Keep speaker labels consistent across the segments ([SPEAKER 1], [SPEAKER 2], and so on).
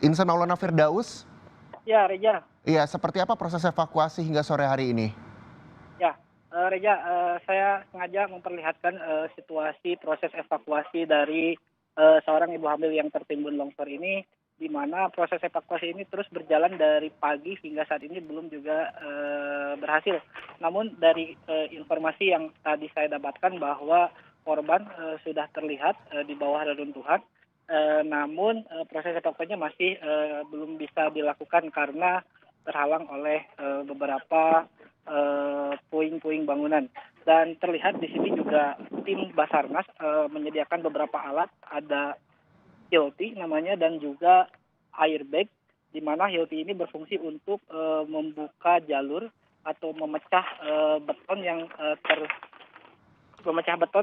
[SPEAKER 1] Insan Maulana Firdaus.
[SPEAKER 2] Ya, Reja.
[SPEAKER 1] Iya, seperti apa proses evakuasi hingga sore hari ini?
[SPEAKER 2] Ya, Reja, saya sengaja memperlihatkan situasi proses evakuasi dari seorang ibu hamil yang tertimbun longsor ini, di mana proses evakuasi ini terus berjalan dari pagi hingga saat ini belum juga berhasil. Namun dari informasi yang tadi saya dapatkan bahwa korban sudah terlihat di bawah reruntuhan. Namun proses evakuasinya masih belum bisa dilakukan karena terhalang oleh beberapa puing-puing bangunan. Dan terlihat di sini juga tim Basarnas menyediakan beberapa alat, ada Hilti namanya dan juga airbag, di mana Hilti ini berfungsi untuk membuka jalur atau memecah beton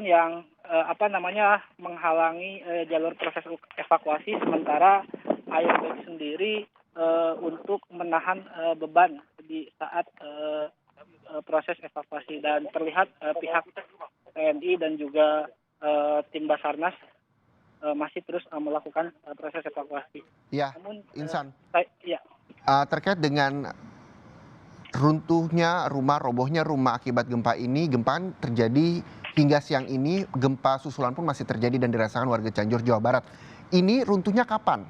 [SPEAKER 2] yang menghalangi jalur proses evakuasi, sementara airbag sendiri untuk menahan beban di saat proses evakuasi. Dan terlihat pihak TNI dan juga tim Basarnas masih terus melakukan proses evakuasi.
[SPEAKER 1] Ya,
[SPEAKER 2] Namun,
[SPEAKER 1] Insan.
[SPEAKER 2] ya.
[SPEAKER 1] Terkait dengan runtuhnya rumah, robohnya rumah akibat gempa ini, gempa terjadi hingga siang ini, gempa susulan pun masih terjadi dan dirasakan warga Cianjur, Jawa Barat. Ini runtuhnya kapan?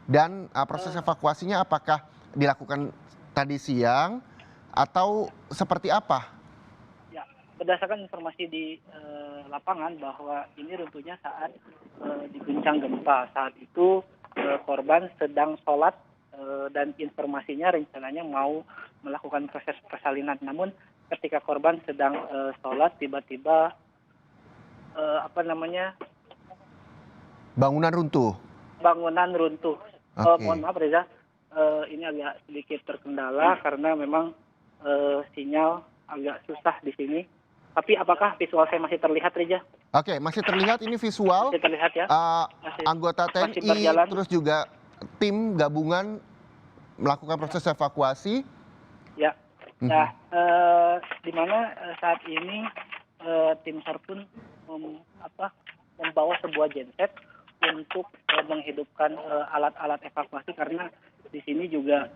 [SPEAKER 1] Dan proses evakuasinya apakah dilakukan tadi siang atau seperti apa?
[SPEAKER 2] Ya, berdasarkan informasi di lapangan bahwa ini runtuhnya saat diguncang gempa. Saat itu korban sedang sholat dan informasinya rencananya mau melakukan proses persalinan. Namun ketika korban sedang sholat, tiba-tiba
[SPEAKER 1] Bangunan runtuh.
[SPEAKER 2] bangunan runtuh.
[SPEAKER 1] Oke.
[SPEAKER 2] Mohon maaf Reza, ini agak sedikit terkendala karena memang sinyal agak susah di sini. Tapi apakah visual saya masih terlihat, Reza?
[SPEAKER 1] Oke, masih terlihat ini visual.
[SPEAKER 2] Masih terlihat ya?
[SPEAKER 1] Anggota
[SPEAKER 2] masih
[SPEAKER 1] TNI
[SPEAKER 2] berjalan.
[SPEAKER 1] terus juga tim gabungan melakukan proses evakuasi.
[SPEAKER 2] Ya. Nah, di mana saat ini tim SAR pun membawa sebuah genset untuk menghidupkan alat-alat evakuasi karena di sini juga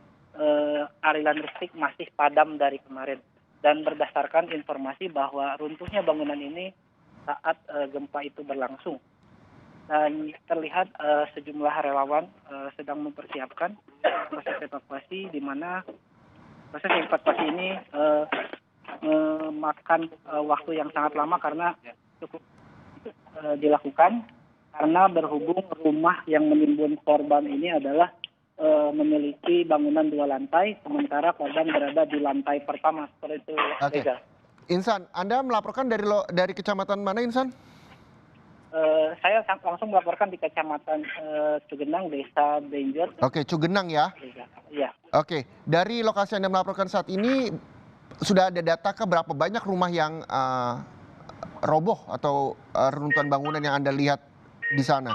[SPEAKER 2] aliran listrik masih padam dari kemarin. Dan berdasarkan informasi bahwa runtuhnya bangunan ini saat gempa itu berlangsung. Dan terlihat sejumlah relawan sedang mempersiapkan proses evakuasi, di mana proses evakuasi ini memakan waktu yang sangat lama karena cukup dilakukan, karena berhubung rumah yang menimbun korban ini adalah memiliki bangunan 2 lantai, sementara korban berada di lantai pertama. Seperti itu,
[SPEAKER 1] Oke.
[SPEAKER 2] Reza.
[SPEAKER 1] Insan, Anda melaporkan dari kecamatan mana, Insan?
[SPEAKER 2] Saya langsung melaporkan di Kecamatan Cugenang, Desa Benjor.
[SPEAKER 1] Oke, Cugenang ya.
[SPEAKER 2] Iya.
[SPEAKER 1] Oke, dari lokasi Anda melaporkan saat ini, sudah ada data ke berapa banyak rumah yang roboh atau reruntuhan bangunan yang Anda lihat di sana?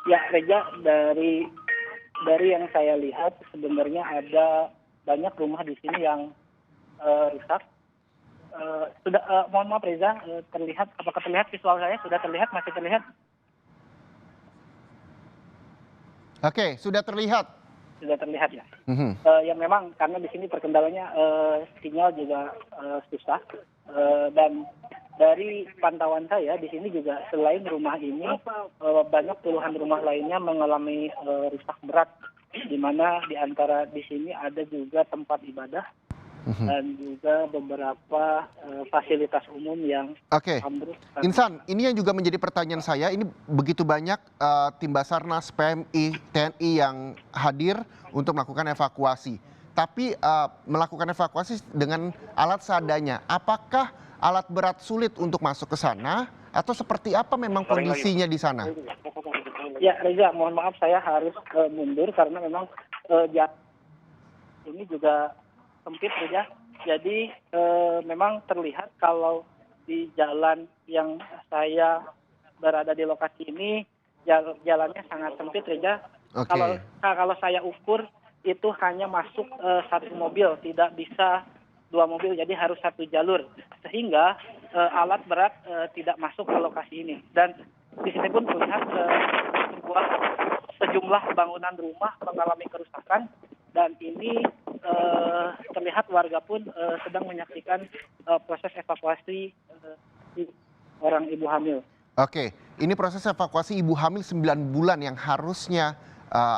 [SPEAKER 2] Ya, Reza, dari yang saya lihat sebenarnya ada banyak rumah di sini yang rusak. Mohon maaf Reza, terlihat, apakah terlihat visual saya? Sudah terlihat? Masih terlihat?
[SPEAKER 1] Oke, sudah terlihat.
[SPEAKER 2] Sudah terlihat ya. Yang memang karena di sini perkendalanya sinyal juga susah, dan dari pantauan saya di sini juga selain rumah ini banyak puluhan rumah lainnya mengalami rusak berat, di mana di antara di sini ada juga tempat ibadah dan juga beberapa fasilitas umum yang ambruk.
[SPEAKER 1] Insan, ini yang juga menjadi pertanyaan saya, ini begitu banyak tim Basarnas, PMI, TNI yang hadir untuk melakukan evakuasi. Tapi melakukan evakuasi dengan alat seadanya, apakah alat berat sulit untuk masuk ke sana atau seperti apa memang kondisinya di sana?
[SPEAKER 2] Ya Reza, mohon maaf saya harus mundur karena memang ini juga sempit Reza. Jadi memang terlihat kalau di jalan yang saya berada di lokasi ini jalannya sangat sempit Reza. Kalau saya ukur itu hanya masuk satu mobil, tidak bisa 2 mobil, jadi harus satu jalur, sehingga alat berat tidak masuk ke lokasi ini. Dan di sini pun terlihat sejumlah bangunan rumah mengalami kerusakan dan ini terlihat warga pun sedang menyaksikan proses evakuasi orang ibu hamil.
[SPEAKER 1] Oke, ini proses evakuasi ibu hamil 9 bulan yang harusnya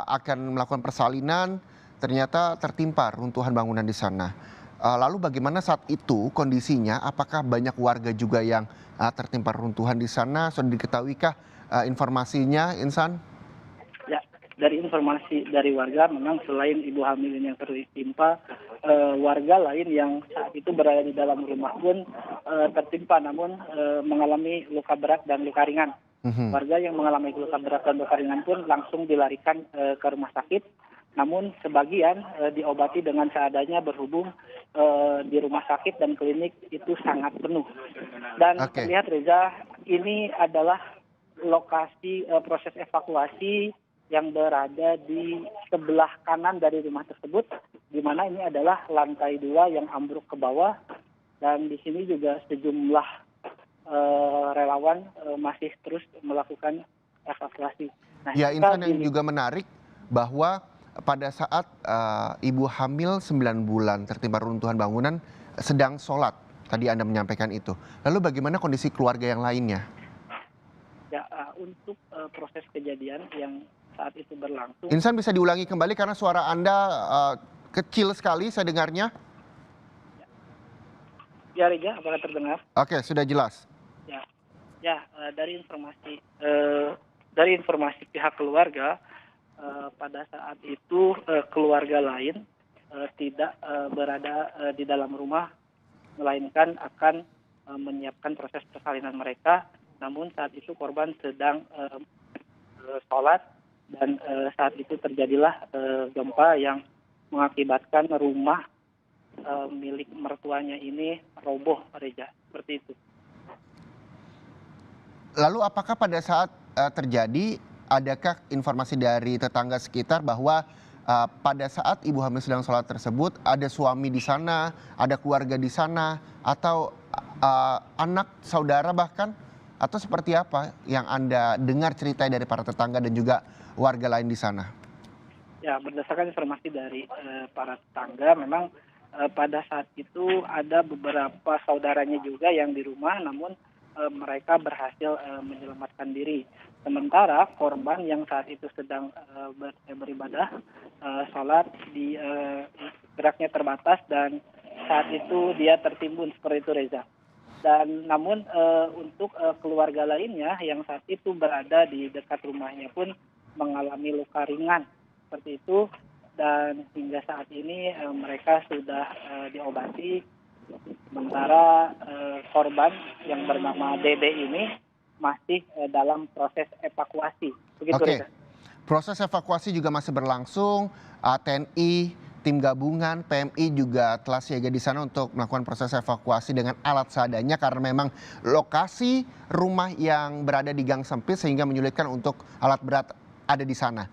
[SPEAKER 1] akan melakukan persalinan, ternyata tertimpa runtuhan bangunan di sana. Lalu bagaimana saat itu kondisinya? Apakah banyak warga juga yang tertimpa runtuhan di sana? Sudah diketahuikah informasinya, Insan?
[SPEAKER 2] Ya, dari informasi dari warga memang selain ibu hamil ini yang tertimpa, warga lain yang saat itu berada di dalam rumah pun tertimpa namun mengalami luka berat dan luka ringan. Warga yang mengalami luka berat dan luka ringan pun langsung dilarikan ke rumah sakit. Namun sebagian diobati dengan seadanya berhubung di rumah sakit dan klinik itu sangat penuh. Dan terlihat Reza, ini adalah lokasi proses evakuasi yang berada di sebelah kanan dari rumah tersebut, di mana ini adalah lantai 2 yang ambruk ke bawah dan di sini juga sejumlah relawan masih terus melakukan evakuasi. Nah,
[SPEAKER 1] ya, Insan, yang juga menarik bahwa pada saat ibu hamil 9 bulan tertimpa runtuhan bangunan sedang sholat. Tadi Anda menyampaikan itu. Lalu bagaimana kondisi keluarga yang lainnya?
[SPEAKER 2] Ya, untuk proses kejadian yang saat itu berlangsung.
[SPEAKER 1] Insan, bisa diulangi kembali karena suara Anda kecil sekali saya dengarnya.
[SPEAKER 2] Ya, Reza, apakah terdengar?
[SPEAKER 1] Oke, sudah jelas.
[SPEAKER 2] Ya, dari informasi pihak keluarga, pada saat itu keluarga lain tidak berada di dalam rumah, melainkan akan menyiapkan proses persalinan mereka. Namun saat itu korban sedang sholat dan saat itu terjadilah gempa yang mengakibatkan rumah milik mertuanya ini roboh, Reza, seperti itu.
[SPEAKER 1] Lalu apakah pada saat terjadi, adakah informasi dari tetangga sekitar bahwa pada saat ibu hamil sedang sholat tersebut ada suami di sana, ada keluarga di sana, atau anak, saudara bahkan? Atau seperti apa yang Anda dengar cerita dari para tetangga dan juga warga lain di sana?
[SPEAKER 2] Ya, berdasarkan informasi dari para tetangga, memang pada saat itu ada beberapa saudaranya juga yang di rumah, namun mereka berhasil menyelamatkan diri. Sementara korban yang saat itu sedang beribadah, sholat, geraknya terbatas dan saat itu dia tertimbun seperti itu, Reza. Dan namun untuk keluarga lainnya yang saat itu berada di dekat rumahnya pun mengalami luka ringan seperti itu, dan hingga saat ini mereka sudah diobati. Sementara korban yang bernama Dede ini masih dalam proses evakuasi. Begitu,
[SPEAKER 1] Oke,
[SPEAKER 2] Reza.
[SPEAKER 1] proses evakuasi juga masih berlangsung. TNI, tim gabungan, PMI juga telah siaga di sana untuk melakukan proses evakuasi dengan alat seadanya karena memang lokasi rumah yang berada di gang sempit sehingga menyulitkan untuk alat berat ada di sana.